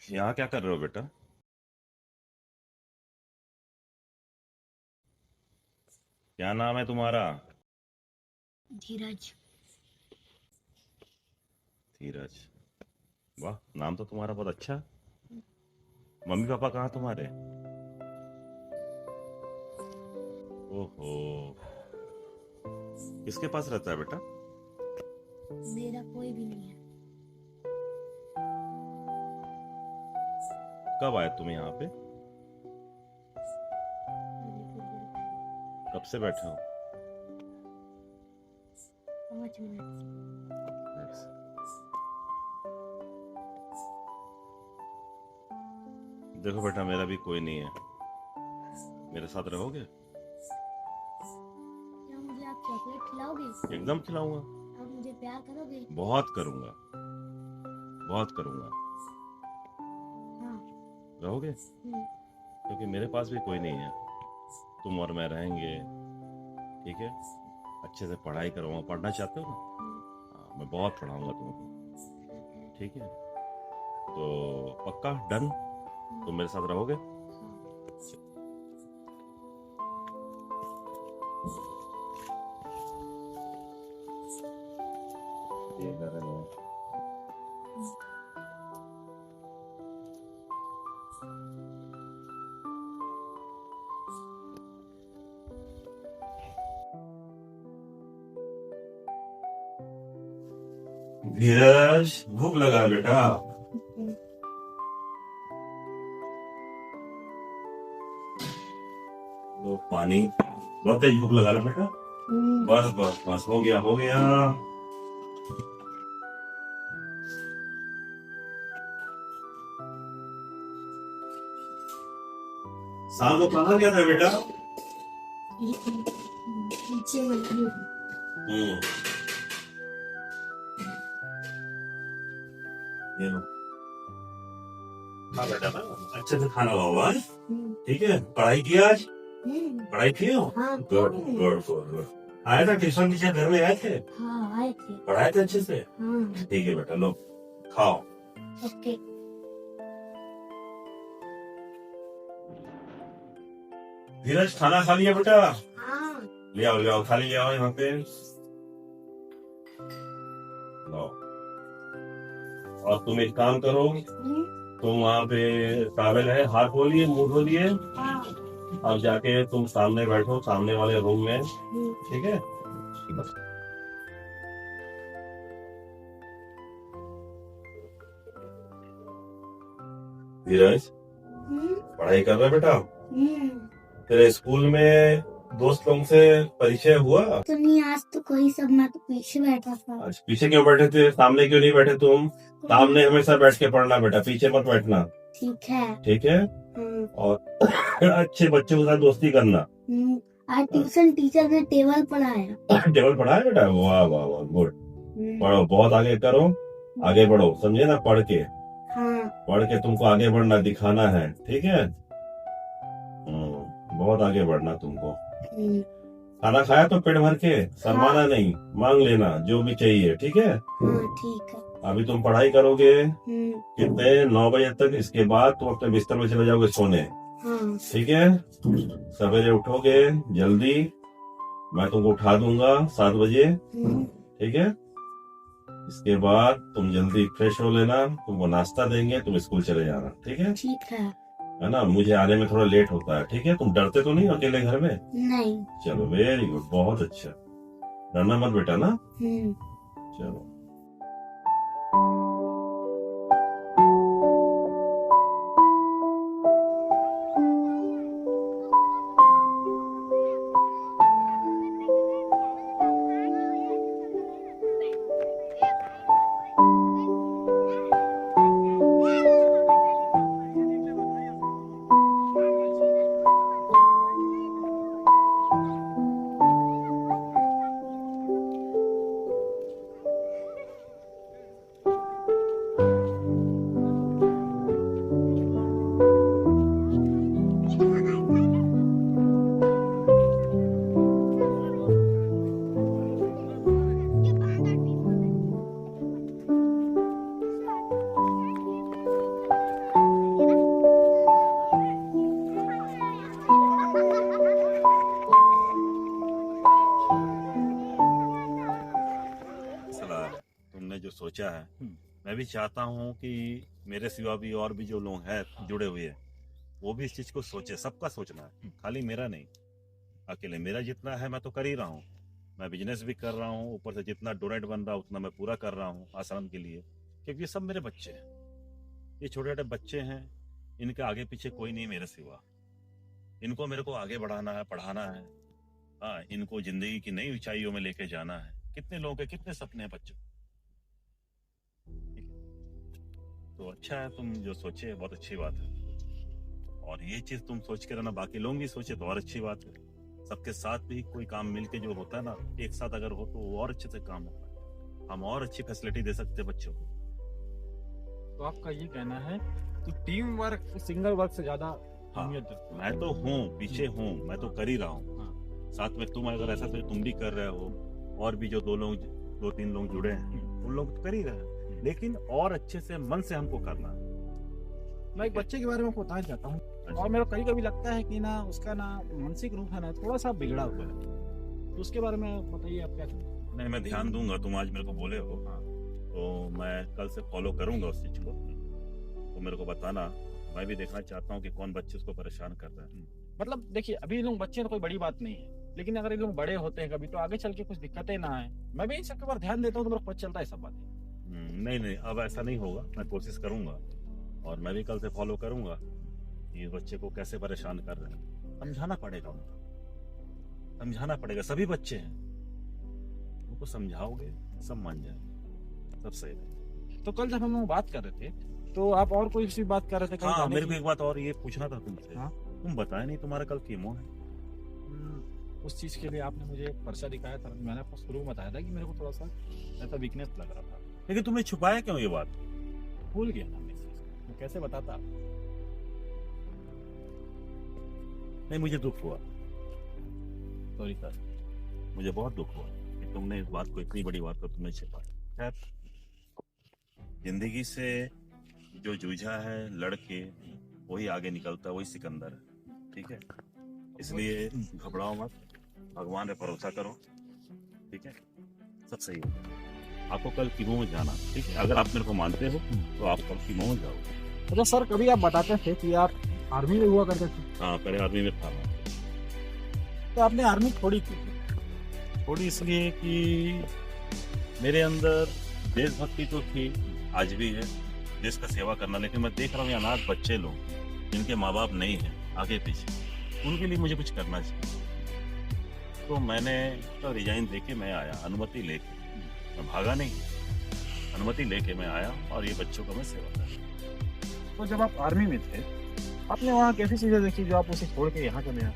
यहाँ क्या कर रहे हो बेटा? क्या नाम है तुम्हारा? धीरज। धीरज। वाह, नाम तो तुम्हारा बहुत अच्छा है। मम्मी पापा कहाँ तुम्हारे? ओहो, किसके पास रहता है बेटा? मेरा कोई भी नहीं है। कब आए तुम यहाँ पे? मैंने कुछ देर पहले कब से बैठे हो? 5 मिनट। देखो बेटा, मेरा भी कोई नहीं है। मेरे साथ रहोगे? क्या मुझे आप चॉकलेट खिलाओगे? एकदम खिलाऊंगा। आप मुझे प्यार करोगे? बहुत करूंगा, बहुत करूंगा। हाँ। रहोगे? क्योंकि मेरे पास भी कोई नहीं है। तुम और मैं रहेंगे, ठीक है? अच्छे से पढ़ाई करूंगा। पढ़ना चाहते हो ना? हाँ, मैं बहुत पढ़ाऊंगा तुमको, ठीक है? तो पक्का डन? तुम मेरे साथ रहोगे? ये घर है मेरा। धीरज, भूख लगा है बेटा? लो पानी। बहुत तेज भूख लगा है बेटा? बस बस बस, हो गया हो गया। शाम को कहाँ गया था बेटा? पीछे बैठी हूँ। ये लो। हाँ बेटा ना, अच्छे से खाना खाओ, ठीक है? पढ़ाई की आज? पढ़ाई की हो? हाँ। Good good good good. आए थे ट्यूशन टीचर, घर में आए थे? हाँ, आए थे। पढ़ाए थे अच्छे से? हाँ। ठीक है बेटा, लो खाओ। ओके। धीरज, खाना खा लिया बेटा? हाँ। ले आओ थाली ले आओ यहाँ पे। लो। और तुम एक काम करो, तुम वहाँ पे टॉवेल है, हाथ धोलिए, मुंह धोलिए। हाँ। अब जाके तुम सामने बैठो, सामने वाले रूम में, ठीक है? धीरज, पढ़ाई कर रहे बेटा? तेरे स्कूल में दोस्त लोगों से परिचय हुआ? तो नहीं, आज तो कोई सब, मैं तो पीछे बैठा था। आज पीछे क्यों बैठे थे? सामने क्यों नहीं बैठे तुम? सामने हमेशा बैठ के पढ़ना बेटा, पीछे मत बैठना, ठीक है। ठीक है? और अच्छे बच्चों के साथ दोस्ती करना। आज ट्यूशन टीचर ने टेबल पढ़ाया। टेबल पढ़ाया बेटा? वाह वाह वाह, गुड। पढ़ो, बहुत आगे करो, आगे बढ़ो, समझे ना? पढ़ के, हाँ। पढ़ के तुमको आगे बढ़ना, दिखाना है, ठीक है? बहुत आगे बढ़ना तुमको। खाना खाया तो पेट भर के, शर्माना नहीं, मांग लेना जो भी चाहिए, ठीक है? हाँ, ठीक है। अभी तुम पढ़ाई करोगे कितने? 9 बजे तक। इसके बाद तुम अपने बिस्तर में चले जाओगे सोने, ठीक है? सवेरे उठोगे जल्दी, मैं तुमको उठा दूंगा 7 बजे, ठीक है? इसके बाद तुम जल्दी फ्रेश हो लेना, तुमको नाश्ता देंगे, तुम स्कूल चले जाना, ठीक है? ठीक है ना? मुझे आने में थोड़ा लेट होता है, ठीक है? तुम डरते तो नहीं अकेले घर में? नहीं। चलो, वेरी गुड, बहुत अच्छा। डरना मत बेटा ना। चलो। सोचा है। मैं भी चाहता हूँ कि मेरे सिवा भी और भी जो लोग हैं जुड़े हुए हैं वो भी इस चीज को सोचे। सबका सोचना है, खाली मेरा नहीं। अकेले मेरा जितना है मैं तो कर ही रहा हूँ। मैं बिजनेस भी कर रहा हूँ, ऊपर से जितना डोनेट बन रहा उतना मैं पूरा कर रहा हूँ आश्रम के लिए, क्योंकि ये सब मेरे बच्चे हैं। ये छोटे छोटे बच्चे हैं, इनके आगे पीछे कोई नहीं मेरे सिवा। इनको मेरे को आगे बढ़ाना है, पढ़ाना है। हाँ, इनको जिंदगी की नई ऊंचाइयों में लेके जाना है। कितने लोगों के कितने सपने हैं बच्चों। ठीक है, तो अच्छा है तुम जो सोचे, बहुत अच्छी बात है। और ये चीज तुम सोच के रहना, बाकी लोग भी सोचे तो और अच्छी बात है। सबके साथ भी कोई काम मिलके जो होता है ना, एक साथ अगर हो तो वो और अच्छे से काम होता है। हम और अच्छी फैसिलिटी दे सकते हैं बच्चों को। तो आपका ये कहना है कि टीम वर्क सिंगल वर्क से ज्यादा अहमियत देते हैं। मैं तो हूँ, पीछे हूँ, मैं तो कर ही रहा हूँ। साथ में तुम अगर ऐसा तो तुम भी कर रहे हो, और भी जो दो तीन लोग जुड़े हैं उन लोग तो कर ही रहे हैं, लेकिन और अच्छे से मन से हमको करना है। मैं एक बच्चे के बारे में आपको बताना चाहता हूँ, और मेरे को कभी कभी लगता है कि ना उसका ना मानसिक रूप है ना थोड़ा सा बिगड़ा हुआ है, तो उसके बारे में बताइए आप क्या कहते हैं। नहीं, मैं ध्यान दूंगा। तुम आज मेरे को बोले हो तो मैं कल से फॉलो करूंगा उस चीज को। तो मेरे को बताना, मैं भी देखना चाहता हूँ कि कौन बच्चे उसको परेशान कर रहे हैं। मतलब देखिए, अभी लोग बच्चे तो कोई बड़ी बात नहीं है, लेकिन अगर ये लोग बड़े होते हैं कभी तो आगे चल के कुछ दिक्कतें ना आए। मैं भी इन सबके ऊपर ध्यान देता हूँ तो मेरे को पता चलता है सब बातें। नहीं, अब ऐसा नहीं होगा। मैं कोशिश करूंगा और मैं भी कल से फॉलो करूंगा कि इस बच्चे को कैसे परेशान कर रहे हैं। समझाना पड़ेगा उनको, समझाना पड़ेगा। सभी बच्चे हैं, उनको समझाओगे सब मान जाएंगे, सब सही रहेगा। तो कल जब हम लोग बात कर रहे थे तो आप और कोई सी बात कर रहे थे कहीं हाँ, जाने मेरे को की? एक बात और ये पूछना था तुमसे। हाँ? तुम बताए नहीं तुम्हारा कल कीमो है। उस चीज के लिए आपने मुझे पर्चा दिखाया था, मैंने आपको शुरू में बताया था कि मेरे को थोड़ा सा ऐसा वीकनेस लग रहा था, लेकिन तुमने छुपाया क्यों ये बात? भूल गया ना मैं इस चीज को, मैं कैसे बताता। नहीं, मुझे दुख हुआ, सॉरी सर, मुझे बहुत दुख हुआ कि तुमने इस बात को, इतनी बड़ी बात को तुमने छिपाया। खैर, जिंदगी से जो जूझा है लड़के, वही आगे निकलता है, वही सिकंदर है। ठीक है, इसलिए घबराओ मत, भगवान पे भरोसा करो। ठीक है, सब सही होगा। आपको कल कीमो में जाना, ठीक है? अगर आप मेरे को मानते हो तो आप कल कीमो में जाओ। अच्छा सर, कभी आप बताते थे कि आप आर्मी में हुआ करते थे। हाँ, पहले आर्मी में था मैं। तो आपने आर्मी छोड़ी क्यों? थोड़ी इसलिए कि मेरे अंदर देशभक्ति तो थी, आज भी है, देश का सेवा करना। लेकिन मैं देख रहा हूँ अनाथ बच्चे लोग जिनके माँ बाप नहीं है आगे पीछे, उनके लिए मुझे कुछ करना चाहिए। तो मैंने तो रिजाइन देके मैं आया, अनुमति लेके। मैं भागा नहीं, अनुमति लेके मैं आया और ये बच्चों का मैं सेवा कर। तो जब आप आर्मी में थे, आपने वहाँ कैसी चीजें देखी जो आप उसे छोड़ के यहाँ चले आए?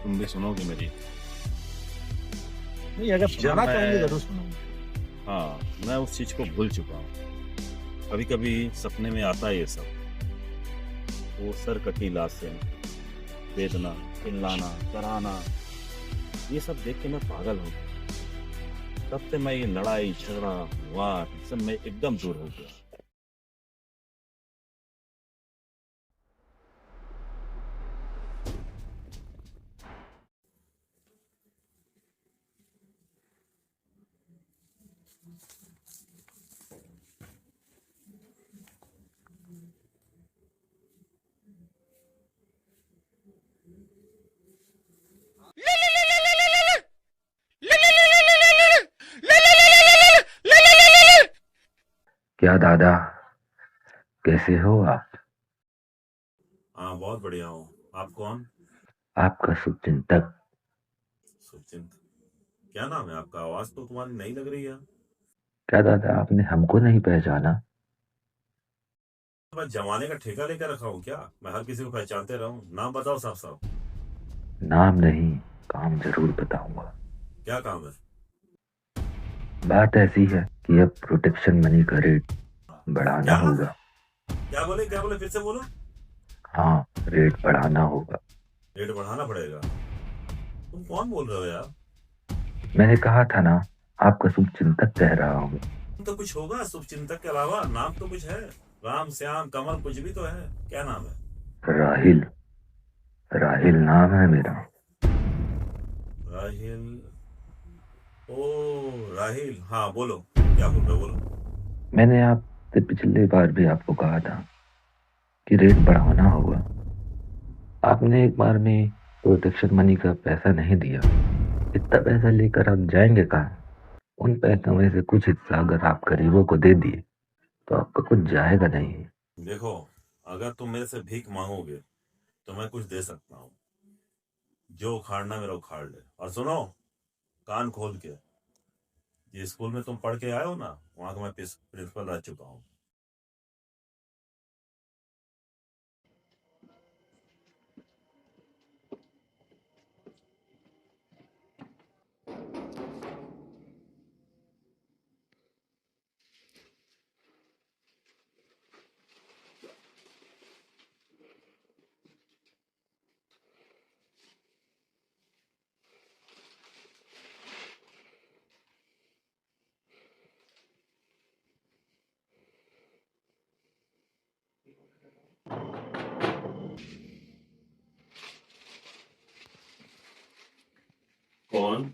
तुम भी सुनोगे मेरी? नहीं, अगर सुनाना मैं- चाहेंगे जरूर सुनाऊंगा। हाँ, मैं उस चीज को भूल चुका हूँ। कभी कभी सपने में आता है ये सब, वो सर कटी लाशें, वेदना, चिल्लाना, कराना, ये सब देख के मैं पागल हो गया। तब से मैं ये लड़ाई झगड़ा वार सब मैं एकदम दूर हो गया। क्या दादा, कैसे हो आप? हाँ, बहुत बढ़िया हूँ। आप कौन? आपका शुभचिंतक। सुचिंत? क्या नाम है आपका? आवाज तो तुम्हारी नहीं लग रही है। क्या दादा, आपने हमको नहीं पहचाना? मैं जमाने का ठेका लेकर रखा हूँ क्या? मैं हर किसी को पहचानते रहूं? नाम बताओ साफ साफ। नाम नहीं, काम जरूर बताऊंगा। क्या काम है? बात ऐसी है कि अब प्रोटेक्शन मनी का रेट बढ़ाना क्या? होगा। क्या बोले? फिर से बोलो। हाँ, रेट बढ़ाना होगा। रेट बढ़ाना पड़ेगा? तुम कौन बोल रहे हो यार? मैंने कहा था ना, आपका शुभचिंतक कह रहा हूँ। तो कुछ होगा शुभचिंतक के अलावा? नाम तो कुछ है, राम श्याम कमल कुछ भी तो है। क्या नाम है? राहिल, राहिल नाम है मेरा। राहिल? ओ राहिल, हाँ बोलो, क्या बोल रहे हो, बोलो। मैंने आपसे पिछली बार भी आपको कहा था कि रेट बढ़ाना होगा। आपने एक बार में प्रोटेक्शन मनी का पैसा नहीं दिया। इतना पैसा लेकर आप जाएंगे कहाँ? उन पैसों में से कुछ हिस्सा अगर आप गरीबों को दे दिए तो आपका कुछ जाएगा नहीं। देखो, अगर तुम मेरे से भीख मांगोगे तो मैं कुछ दे सकता हूँ। जो उखाड़ना मेरा उखाड़ ले। और सुनो, कान खोल के, ये स्कूल में तुम पढ़ के आए हो ना, वहां का मैं प्रिंसिपल रह चुका हूँ। कौन?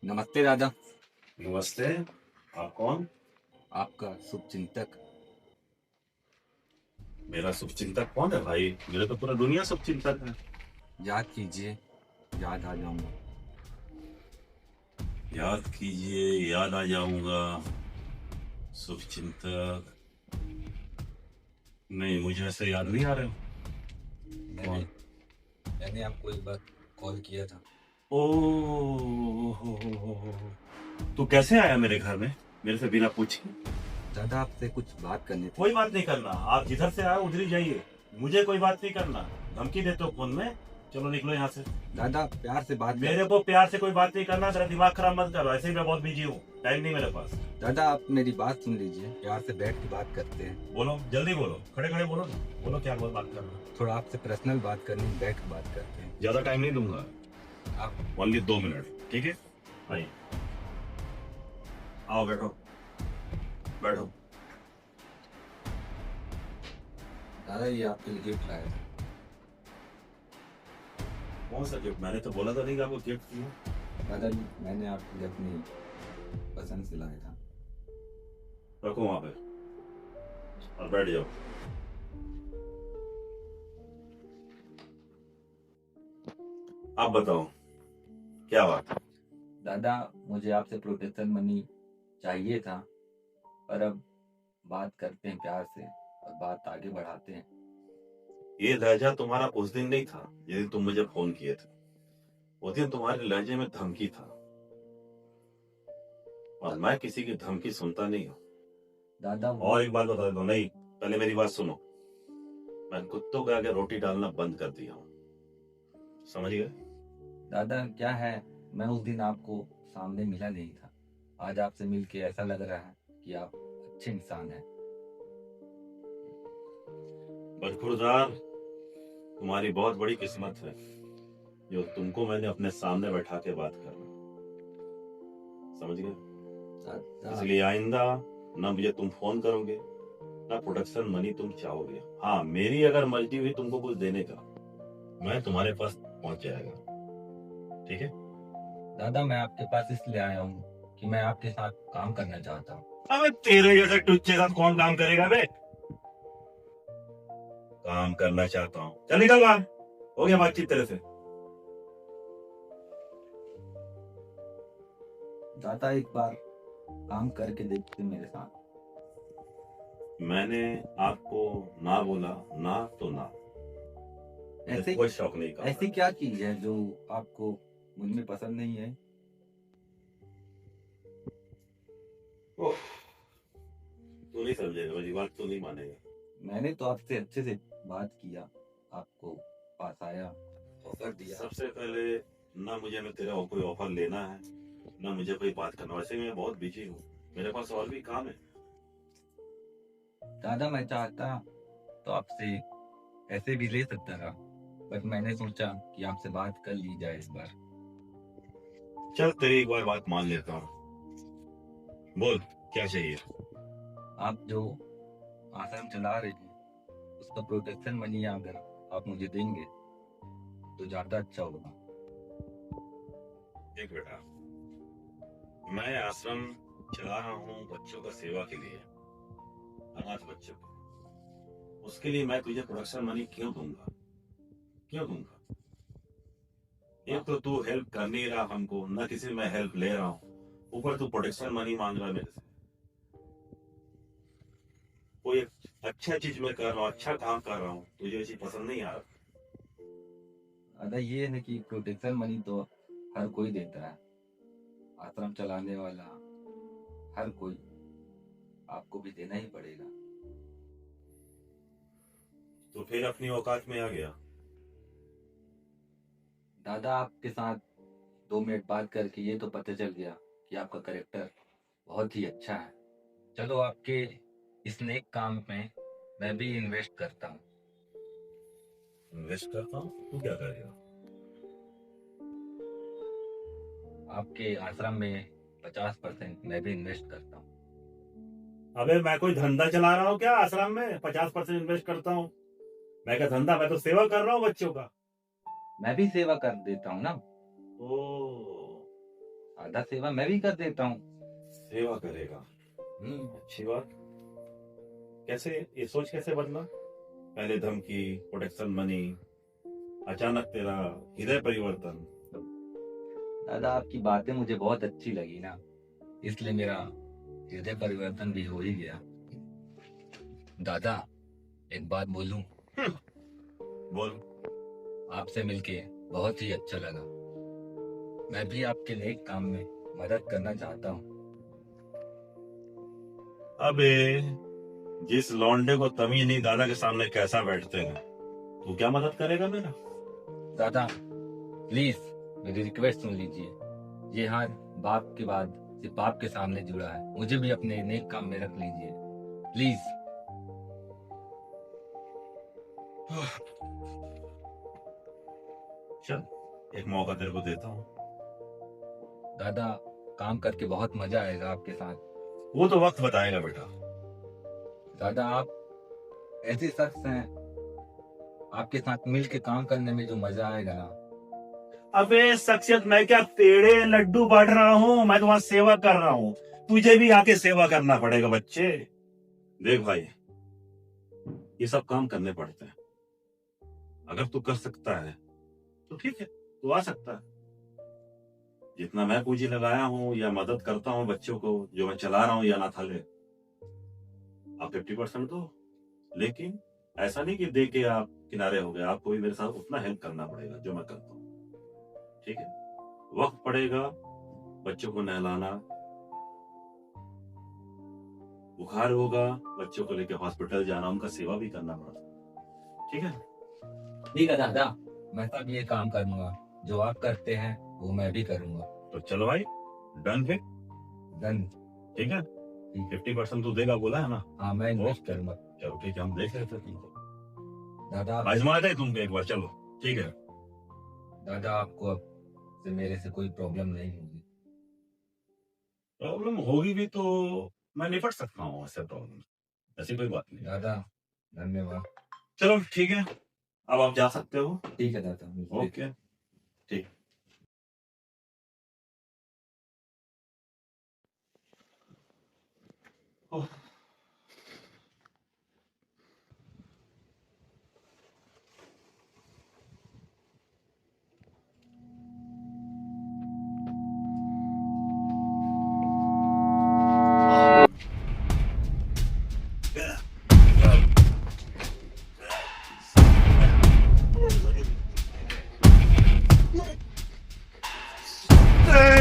नमस्ते दादा। नमस्ते। आप कौन? आपका शुभचिंतक। मेरा शुभचिंतक कौन है भाई? मेरे तो पूरा दुनिया शुभचिंतक है। याद कीजिए, याद आ जाऊंगा। याद कीजिए, याद आ जाऊंगा। शुभचिंतक नहीं, मुझे ऐसे याद नहीं आ रहे हो। मैंने मैंने आपको एक बार कॉल किया था। तू कैसे आया मेरे घर में मेरे से बिना पूछे? दादा आपसे कुछ बात करनी थी। कोई बात नहीं करना, आप जिधर से आए उधर ही जाइए। मुझे कोई बात नहीं करना। धमकी देते हो फोन में? चलो निकलो यहाँ से। दादा प्यार से बात मेरे को प्यार से कोई बात नहीं करना। तेरा दिमाग खराब मत कर, ऐसे ही मैं बहुत बिजी हूँ, टाइम नहीं मेरे पास। दादा आप मेरी बात सुन लीजिए, प्यार से बैठ के बात करते हैं। बोलो, जल्दी बोलो, खड़े खड़े बोलो ना। बोलो क्या बात करना। थोड़ा आपसे पर्सनल बात करनी, बैठ के बात करते हैं। ज्यादा टाइम नहीं दूंगा, आप ओनली 2 मिनट, ठीक है? आइए, आओ बैठो, बैठो। दादा ये आपके लिए गिफ्ट लाया था। कौन सा गिफ्ट? मैंने तो बोला था नहीं कि आपको गिफ्ट दिया। दादा मैंने आपके लिए अपनी पसंद से लाया था। रखो वहां पे और बैठ जाओ। आप बताओ क्या बात है? दादा मुझे आपसे प्रोटेक्शन मनी चाहिए था, पर अब बात करते हैं प्यार से और बात आगे बढ़ाते हैं। ये लहजा तुम्हारा उस दिन नहीं था जिस दिन तुम मुझे फोन किए थे। उस दिन तुम्हारे लहजे में धमकी था, और मैं किसी की धमकी सुनता नहीं हूँ। दादा और एक बात बता दो, नहीं पहले मेरी बात सुनो। मैं कुत्तों के आगे रोटी डालना बंद कर दिया हूँ, समझ गए? दादा क्या है, मैं उस दिन आपको सामने मिला नहीं था। आज आपसे मिलके ऐसा लग रहा है कि आप अच्छे इंसान हैं। बदखुरदार, तुम्हारी बहुत बड़ी किस्मत है जो तुमको मैंने अपने सामने बैठा के बात कर रहा, समझ गए? दादा इसलिए आइंदा ना मुझे तुम फोन करोगे, ना प्रोडक्शन मनी तुम चाहोगे। हाँ, मेरी अगर मर्जी हुई तुमको कुछ देने का, मैं तुम्हारे पास पहुंच जाएगा, ठीक है? दादा मैं आपके पास इसलिए आया हूँ कि मैं आपके साथ काम करना चाहता हूँ। अबे तेरे जैसे टुच्चे साथ कौन काम करेगा बे? काम करना चाहता हूँ, चल निकल बाहर। हो गया बातचीत तेरे से? दादा एक बार काम करके देखते मेरे साथ। मैंने आपको ना बोला, ना तो ना। ऐसे कोई शौक नहीं का। ऐसी क्या चीज है जो आपको मुझ में पसंद नहीं है? तू नहीं समझेगा, मेरी बात तू नहीं मानेगा। मैंने तो आपसे अच्छे से बात किया, आपको पास आया, ऑफर दिया। सबसे पहले ना मुझे ना तेरा कोई ऑफर लेना है, ना मुझे कोई बात करना। वैसे मैं बहुत बिजी हूँ, मेरे पास और भी काम है। दादा मैं चाहता तो आपसे ऐसे भी ले सकता था, बट मैंने सोचा कि आपसे बात कर ली जाए इस बार। चल तेरी एक बार बात मान लेता हूँ, बोल क्या चाहिए? आप जो आश्रम चला रहे हैं उसका प्रोटेक्शन मनी अगर आप मुझे देंगे तो ज्यादा अच्छा होगा। देख बेटा, मैं आश्रम चला रहा हूँ बच्चों का सेवा के लिए, अनाथ बच्चों को। उसके लिए मैं तुझे प्रोडक्शन मनी क्यों दूंगा? एक तो तू हेल्प कर नहीं रहा हमको, न किसी से मैं हेल्प ले रहा हूँ, ऊपर तू प्रोटेक्शन मनी मांग रहा है मेरे से। कोई एक अच्छा चीज मैं कर रहा हूँ, अच्छा काम कर रहा हूँ, तुझे ये चीज पसंद नहीं आ रहा। दादा ये है कि प्रोटेक्शन मनी तो हर कोई देता है, आश्रम चलाने वाला हर कोई, आपको भी देना ही पड़ेगा। तो फिर अपनी औकात में आ गया। दादा आपके साथ 2 मिनट बात करके ये तो पता चल गया कि आपका करेक्टर बहुत ही अच्छा है। चलो आपके इस नेक काम में मैं भी इन्वेस्ट करता हूँ। इन्वेस्ट करता हूँ? तू क्या करेगा? आपके आश्रम में 50% मैं भी इन्वेस्ट करता हूँ। अबे मैं कोई धंधा चला रहा हूँ क्या? आश्रम में 50% इन्वेस्ट करता हूँ? मैं क्या धंधा? मैं तो सेवा कर रहा हूँ बच्चों का। मैं भी सेवा कर देता हूँ ना, ओ, आधा सेवा मैं भी कर देता हूँ। सेवा करेगा? अच्छी बात। कैसे ये सोच कैसे बदला? पहले धमकी, प्रोटेक्शन मनी, अचानक तेरा हृदय परिवर्तन। दादा आपकी बातें मुझे बहुत अच्छी लगी ना, इसलिए मेरा हृदय परिवर्तन भी हो ही गया। दादा एक बात बोलूं? बोल। आपसे मिलके बहुत ही अच्छा लगा। मैं भी आपके नेक काम में मदद करना चाहता हूँ। अबे जिस लौंडे को तमीज नहीं दादा के सामने कैसा बैठते हैं, तू क्या मदद करेगा मेरा? दादा प्लीज मेरी रिक्वेस्ट सुन लीजिए। ये हाथ बाप के बाद सिर्फ बाप के सामने जुड़ा है, मुझे भी अपने नेक काम में रख लीजिए प्लीज। चल एक मौका तेरे को देता हूँ। दादा काम करके बहुत मजा आएगा आपके साथ। वो तो वक्त बताएगा बेटा। दादा आप ऐसे शख्स हैं, आपके साथ मिल के काम करने में जो मजा आएगा ना। अबे शख्सियत मैं क्या तेरे लड्डू बांट रहा हूँ? मैं तो वहां सेवा कर रहा हूँ, तुझे भी आके सेवा करना पड़ेगा बच्चे। देख भाई, ये सब काम करने पड़ते हैं। अगर तू कर सकता है तो ठीक है, तू आ सकता है। जितना मैं पूंजी लगाया हूँ या मदद करता हूँ बच्चों को जो मैं चला रहा हूँ या अनाथालय, आप 50% दो। लेकिन ऐसा नहीं कि दे के आप किनारे हो गए, आपको भी मेरे साथ उतना हेल्प करना पड़ेगा जो मैं करता हूँ। ठीक है? वक्त पड़ेगा बच्चों को नहलाना, बुखार होगा बच्चों को लेकर हॉस्पिटल जाना, उनका सेवा भी करना पड़ता। ठीक है? ठीक है दादा, मैं सब ये काम करूंगा जो आप करते हैं, वो मैं भी करूंगा। तो चलो भाई, डन फिर। डन। ठीक है? 50% तू देगा बोला है ना? हाँ मैं इन्वेस्ट करूंगा। चलो ठीक है, हम देख लेते हैं तुमको। दादा आजमा दे तुमको एक बार। चलो ठीक है। दादा आपको अब से मेरे से कोई प्रॉब्लम नहीं होगी। प्रॉब्लम होगी भी तो मैं निपट सकता हूँ ऐसे प्रॉब्लम, ऐसी कोई बात नहीं। दादा धन्यवाद। चलो ठीक है, अब आप जा सकते हो। ठीक है दादा। ओके ठीक। ओह,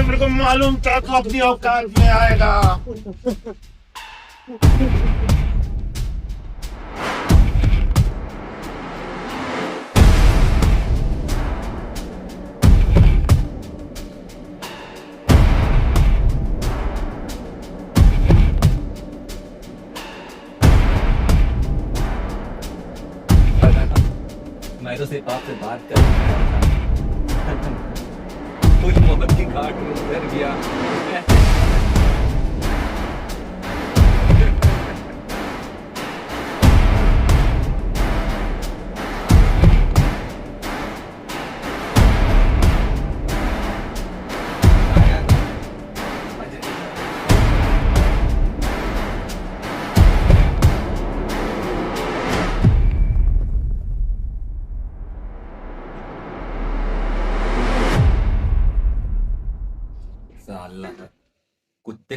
मेरे को मालूम था तू अपनी औकात में आएगा। मैं तो सिर्फ आपसे बात कर रहा था। कुछ मोहब्बत की घाट में उतर गया। मैं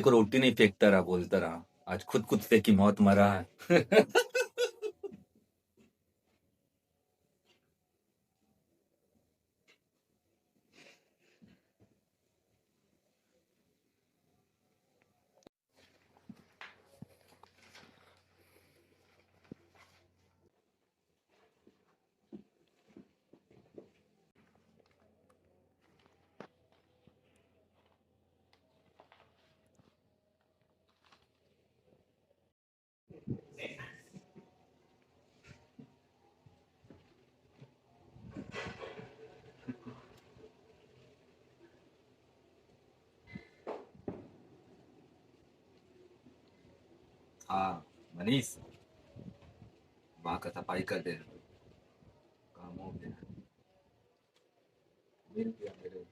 को रोटी नहीं फेंकता रहा, बोलता रहा, आज खुद कुत्ते की मौत मरा है। हाँ मनीष, वहां का सफाई कर दे, काम हो गया, मिल गया मेरे